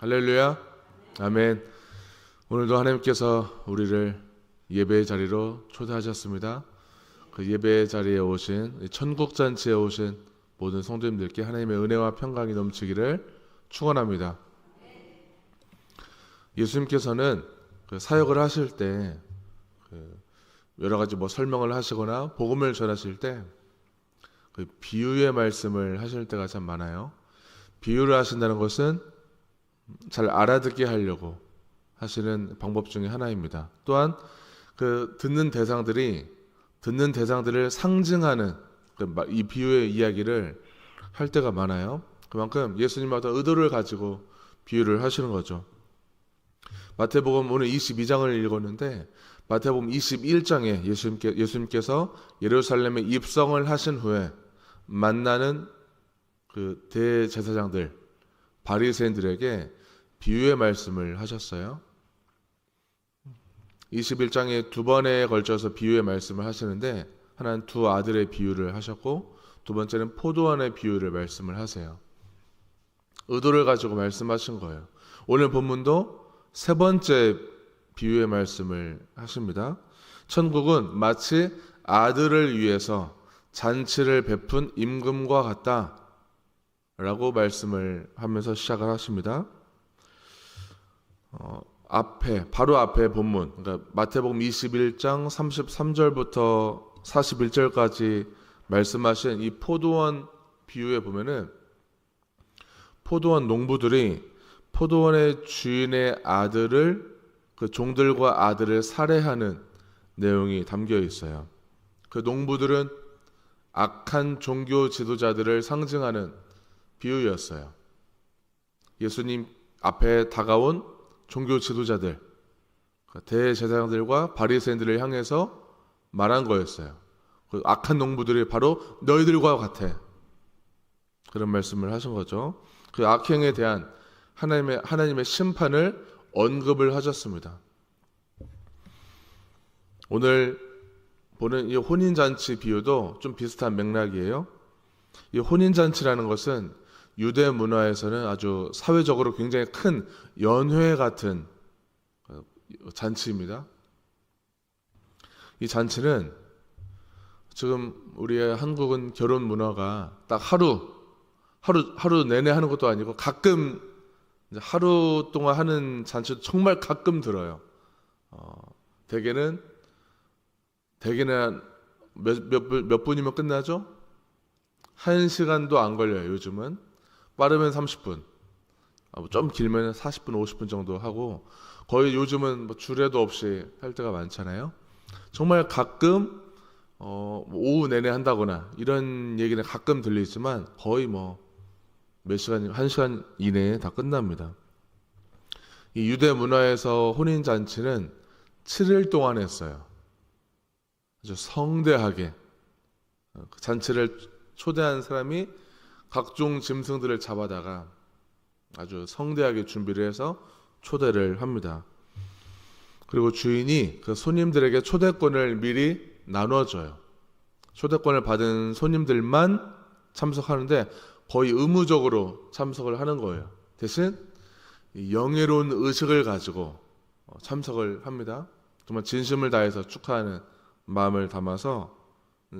할렐루야. 아멘. 오늘도 하나님께서 우리를 예배의 자리로 초대하셨습니다. 그 예배의 자리에 오신, 천국 잔치에 오신 모든 성도님들께 하나님의 은혜와 평강이 넘치기를 축원합니다. 예수님께서는 그 사역을 하실 때 여러 가지 설명을 하시거나 복음을 전하실 때 그 비유의 말씀을 하실 때가 참 많아요. 비유를 하신다는 것은 잘 알아듣게 하려고 하시는 방법 중에 하나입니다. 또한 그 듣는 대상들을 상징하는 이 비유의 이야기를 할 때가 많아요. 그만큼 예수님은 어떤 의도를 가지고 비유를 하시는 거죠. 마태복음 오늘 22장을 읽었는데 마태복음 21장에 예수님께서 예루살렘에 입성을 하신 후에 만나는 그 대제사장들, 바리새인들에게 비유의 말씀을 하셨어요. 21장에 두 번에 걸쳐서 비유의 말씀을 하시는데 하나는 두 아들의 비유를 하셨고 두 번째는 포도원의 비유를 말씀을 하세요. 의도를 가지고 말씀하신 거예요. 오늘 본문도 세 번째 비유의 말씀을 하십니다. 천국은 마치 아들을 위해서 잔치를 베푼 임금과 같다 라고 말씀을 하면서 시작을 하십니다. 바로 앞에 본문, 그러니까 마태복음 21장 33절부터 41절까지 말씀하신 이 포도원 비유에 보면은 포도원 농부들이 포도원의 주인의 아들을 그 종들과 아들을 살해하는 내용이 담겨 있어요. 그 농부들은 악한 종교 지도자들을 상징하는 비유였어요. 예수님 앞에 다가온 종교 지도자들, 대제사장들과 바리새인들을 향해서 말한 거였어요. 그 악한 농부들이 바로 너희들과 같아. 그런 말씀을 하신 거죠. 그 악행에 대한 하나님의 심판을 언급을 하셨습니다. 오늘 보는 이 혼인잔치 비유도 좀 비슷한 맥락이에요. 이 혼인잔치라는 것은 유대 문화에서는 아주 사회적으로 굉장히 큰 연회 같은 잔치입니다. 이 잔치는 지금 우리의 한국은 결혼 문화가 딱 하루 내내 하는 것도 아니고 가끔 하루 동안 하는 잔치도 정말 가끔 들어요. 대개는 몇 분이면 끝나죠? 1시간도 안 걸려요. 요즘은 빠르면 30분, 좀 길면 40분, 50분 정도 하고 거의 요즘은 주례도 없이 할 때가 많잖아요. 정말 가끔 오후 내내 한다거나 이런 얘기는 가끔 들리지만 거의 몇 시간, 1시간 이내에 다 끝납니다. 이 유대 문화에서 혼인 잔치는 7일 동안 했어요. 아주 성대하게 그 잔치를 초대한 사람이 각종 짐승들을 잡아다가 아주 성대하게 준비를 해서 초대를 합니다. 그리고 주인이 그 손님들에게 초대권을 미리 나눠줘요. 초대권을 받은 손님들만 참석하는데 거의 의무적으로 참석을 하는 거예요. 대신 영예로운 의식을 가지고 참석을 합니다. 정말 진심을 다해서 축하하는 마음을 담아서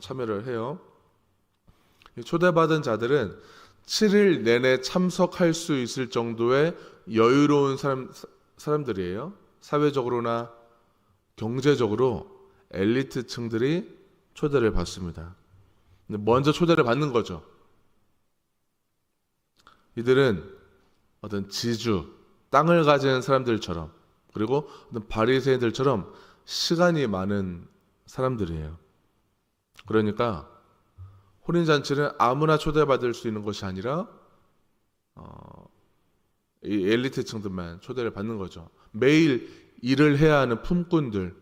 참여를 해요. 초대받은 자들은 7일 내내 참석할 수 있을 정도의 여유로운 사람들이에요. 사회적으로나 경제적으로 엘리트층들이 초대를 받습니다. 먼저 초대를 받는 거죠. 이들은 어떤 지주, 땅을 가진 사람들처럼 그리고 어떤 바리새인들처럼 시간이 많은 사람들이에요. 그러니까 혼인잔치는 아무나 초대받을 수 있는 것이 아니라 이 엘리트층들만 초대를 받는 거죠. 매일 일을 해야 하는 품꾼들,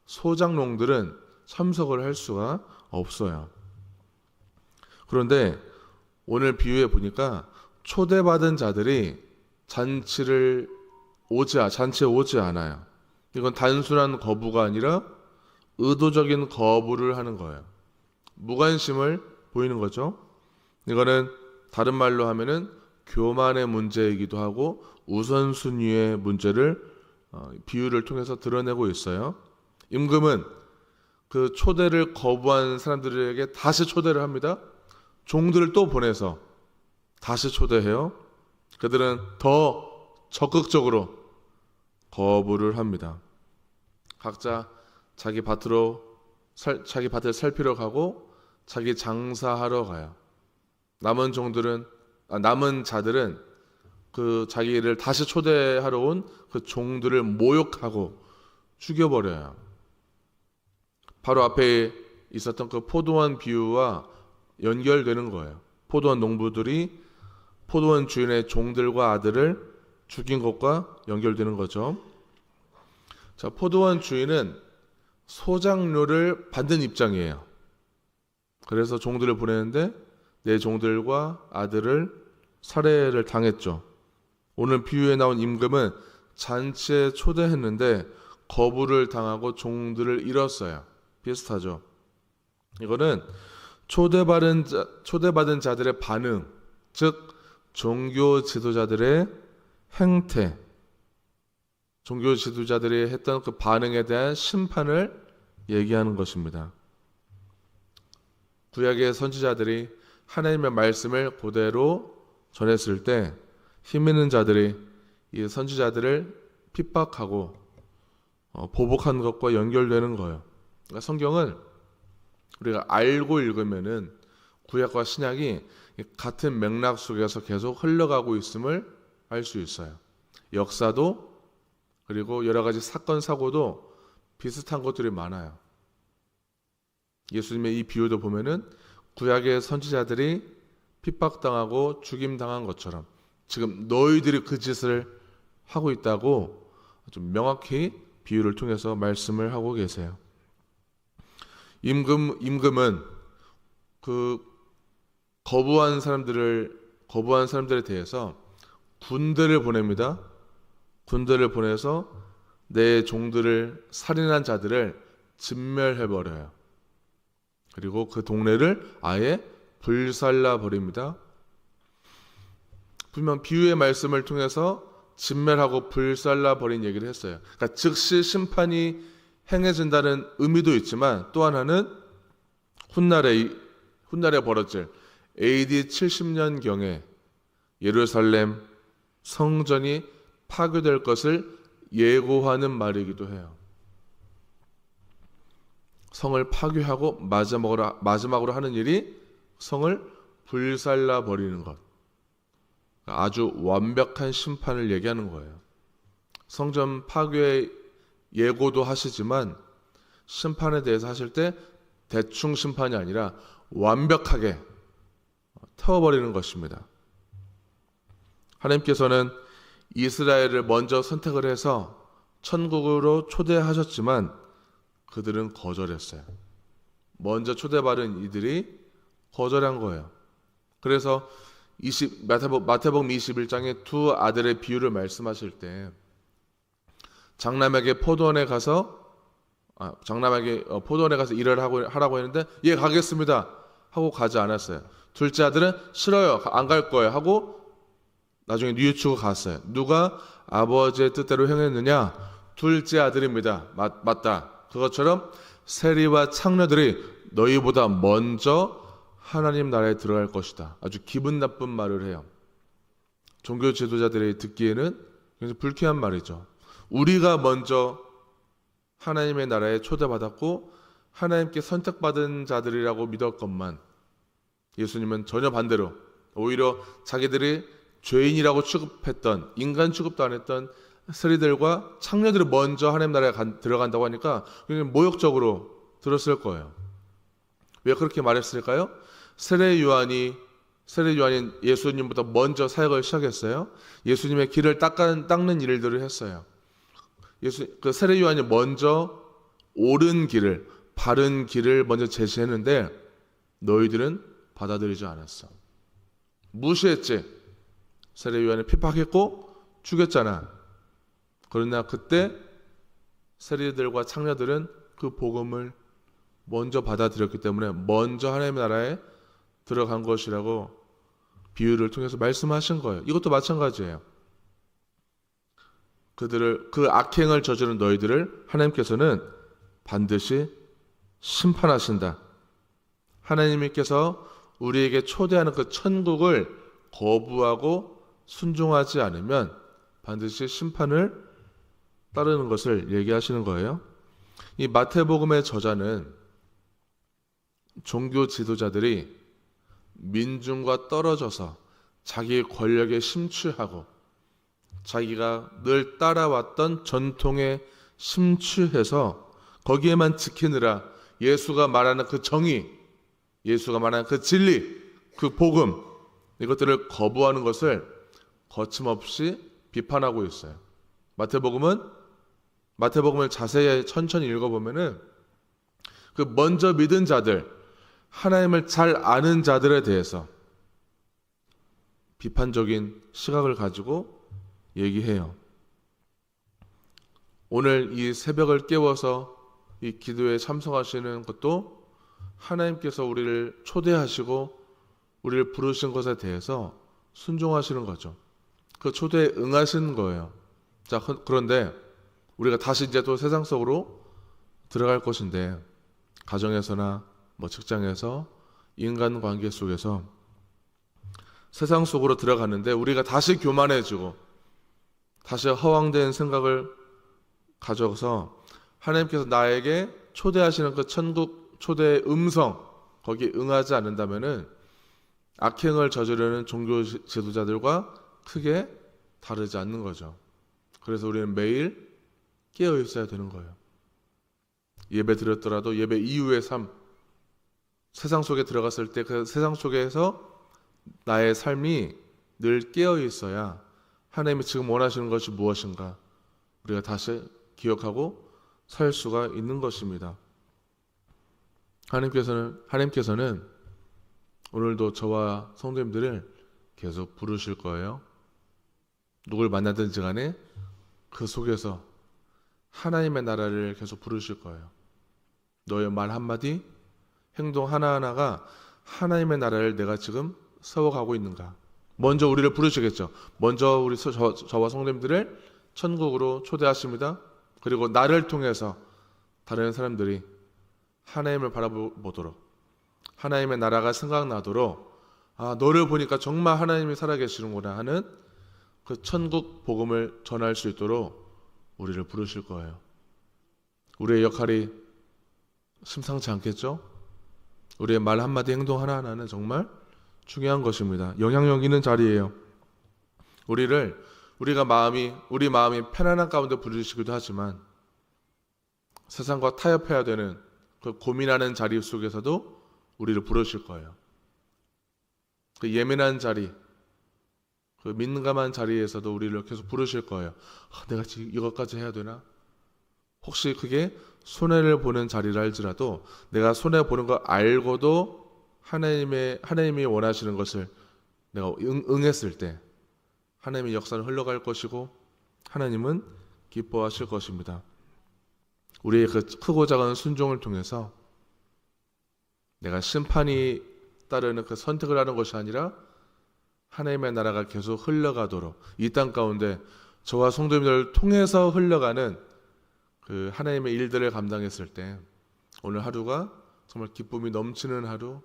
소장농들은 참석을 할 수가 없어요. 그런데 오늘 비유에 보니까 초대받은 자들이 잔치에 오지 않아요. 이건 단순한 거부가 아니라 의도적인 거부를 하는 거예요. 무관심을 보이는 거죠. 이거는 다른 말로 하면은 교만의 문제이기도 하고 우선순위의 문제를 비유를 통해서 드러내고 있어요. 임금은 그 초대를 거부한 사람들에게 다시 초대를 합니다. 종들을 또 보내서 다시 초대해요. 그들은 더 적극적으로 거부를 합니다. 각자 자기 밭을 살피러 가고 자기 장사하러 가요. 남은 자들은 그 자기를 다시 초대하러 온 그 종들을 모욕하고 죽여버려요. 바로 앞에 있었던 그 포도원 비유와 연결되는 거예요. 포도원 농부들이 포도원 주인의 종들과 아들을 죽인 것과 연결되는 거죠. 자, 포도원 주인은 소작료를 받는 입장이에요. 그래서 종들을 보내는데 내 종들과 아들을 살해를 당했죠. 오늘 비유에 나온 임금은 잔치에 초대했는데 거부를 당하고 종들을 잃었어요. 비슷하죠. 이거는 초대받은 자들의 반응, 즉 종교 지도자들의 행태, 종교 지도자들이 했던 그 반응에 대한 심판을 얘기하는 것입니다. 구약의 선지자들이 하나님의 말씀을 그대로 전했을 때 힘 있는 자들이 이 선지자들을 핍박하고 보복한 것과 연결되는 거예요. 그러니까 성경을 우리가 알고 읽으면은 구약과 신약이 같은 맥락 속에서 계속 흘러가고 있음을 알 수 있어요. 역사도 그리고 여러 가지 사건 사고도 비슷한 것들이 많아요. 예수님의 이 비유도 보면은 구약의 선지자들이 핍박당하고 죽임당한 것처럼 지금 너희들이 그 짓을 하고 있다고 좀 명확히 비유를 통해서 말씀을 하고 계세요. 임금은 그 거부한 사람들에 대해서 군대를 보냅니다. 군대를 보내서 내 종들을 살인한 자들을 진멸해 버려요. 그리고 그 동네를 아예 불살라 버립니다. 분명 비유의 말씀을 통해서 진멸하고 불살라 버린 얘기를 했어요. 그러니까 즉시 심판이 행해진다는 의미도 있지만 또 하나는 훗날에 벌어질 AD 70년경에 예루살렘 성전이 파괴될 것을 예고하는 말이기도 해요. 성을 파괴하고 마지막으로 하는 일이 성을 불살라 버리는 것. 아주 완벽한 심판을 얘기하는 거예요. 성전 파괴 예고도 하시지만 심판에 대해서 하실 때 대충 심판이 아니라 완벽하게 태워버리는 것입니다. 하나님께서는 이스라엘을 먼저 선택을 해서 천국으로 초대하셨지만 그들은 거절했어요. 먼저 초대받은 이들이 거절한 거예요. 그래서 마태복음 21장에 두 아들의 비유를 말씀하실 때 장남에게 포도원에 가서 일을 하라고 했는데 예 가겠습니다 하고 가지 않았어요. 둘째 아들은 싫어요 안 갈 거예요 하고 나중에 뉘우치고 갔어요. 누가 아버지의 뜻대로 행했느냐? 둘째 아들입니다. 맞다. 그것처럼 세리와 창녀들이 너희보다 먼저 하나님 나라에 들어갈 것이다. 아주 기분 나쁜 말을 해요. 종교 지도자들이 듣기에는 굉장히 불쾌한 말이죠. 우리가 먼저 하나님의 나라에 초대받았고 하나님께 선택받은 자들이라고 믿었건만 예수님은 전혀 반대로 오히려 자기들이 죄인이라고 취급했던 인간 취급도 안 했던 세리들과 창녀들이 먼저 하나님 나라에 들어간다고 하니까 굉장히 모욕적으로 들었을 거예요. 왜 그렇게 말했을까요? 세례 요한인 예수님보다 먼저 사역을 시작했어요. 예수님의 길을 닦는 일들을 했어요. 그 세례 요한이 먼저 옳은 길을 바른 길을 먼저 제시했는데 너희들은 받아들이지 않았어. 무시했지. 세례 요한을 핍박했고 죽였잖아. 그러나 그때 세리들과 창녀들은 그 복음을 먼저 받아들였기 때문에 먼저 하나님의 나라에 들어간 것이라고 비유를 통해서 말씀하신 거예요. 이것도 마찬가지예요. 그 악행을 저지른 너희들을 하나님께서는 반드시 심판하신다. 하나님께서 우리에게 초대하는 그 천국을 거부하고 순종하지 않으면 반드시 심판을 따르는 것을 얘기하시는 거예요. 이 마태복음의 저자는 종교 지도자들이 민중과 떨어져서 자기 권력에 심취하고 자기가 늘 따라왔던 전통에 심취해서 거기에만 지키느라 예수가 말하는 그 정의, 예수가 말하는 그 진리, 그 복음, 이것들을 거부하는 것을 거침없이 비판하고 있어요. 마태복음을 자세히 천천히 읽어보면은 그 먼저 믿은 자들, 하나님을 잘 아는 자들에 대해서 비판적인 시각을 가지고 얘기해요. 오늘 이 새벽을 깨워서 이 기도에 참석하시는 것도 하나님께서 우리를 초대하시고 우리를 부르신 것에 대해서 순종하시는 거죠. 그 초대에 응하시는 거예요. 자, 그런데 우리가 다시 이제 또 세상 속으로 들어갈 것인데, 가정에서나 직장에서 인간 관계 속에서 세상 속으로 들어가는데 우리가 다시 교만해지고 다시 허황된 생각을 가져서 하나님께서 나에게 초대하시는 그 천국 초대의 음성, 거기에 응하지 않는다면은 악행을 저지르는 종교 지도자들과 크게 다르지 않는 거죠. 그래서 우리는 매일 깨어 있어야 되는 거예요. 예배 드렸더라도 예배 이후의 삶, 세상 속에 들어갔을 때 그 세상 속에서 나의 삶이 늘 깨어 있어야 하나님이 지금 원하시는 것이 무엇인가 우리가 다시 기억하고 살 수가 있는 것입니다. 하나님께서는 오늘도 저와 성도님들을 계속 부르실 거예요. 누굴 만나든지 간에 그 속에서 하나님의 나라를 계속 부르실 거예요. 너의 말 한마디, 행동 하나하나가 하나님의 나라를 내가 지금 세워가고 있는가. 먼저 우리를 부르시겠죠. 먼저 우리 저와 성도님들을 천국으로 초대하십니다. 그리고 나를 통해서 다른 사람들이 하나님을 바라보도록, 하나님의 나라가 생각나도록, 너를 보니까 정말 하나님이 살아계시는구나 하는 그 천국 복음을 전할 수 있도록 우리를 부르실 거예요. 우리의 역할이 심상치 않겠죠? 우리의 말 한마디, 행동 하나하나는 정말 중요한 것입니다. 영향력 있는 자리예요. 우리 마음이 편안한 가운데 부르시기도 하지만 세상과 타협해야 되는 그 고민하는 자리 속에서도 우리를 부르실 거예요. 그 예민한 자리, 그 민감한 자리에서도 우리를 계속 부르실 거예요. 내가 지금 이것까지 해야 되나? 혹시 그게 손해를 보는 자리라 할지라도 내가 손해 보는 걸 알고도 하나님이 원하시는 것을 내가 응했을 때 하나님의 역사는 흘러갈 것이고 하나님은 기뻐하실 것입니다. 우리의 그 크고 작은 순종을 통해서 내가 심판이 따르는 그 선택을 하는 것이 아니라 하나님의 나라가 계속 흘러가도록 이 땅 가운데 저와 성도님들을 통해서 흘러가는 그 하나님의 일들을 감당했을 때 오늘 하루가 정말 기쁨이 넘치는 하루,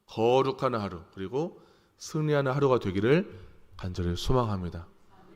거룩한 하루, 그리고 승리하는 하루가 되기를 간절히 소망합니다.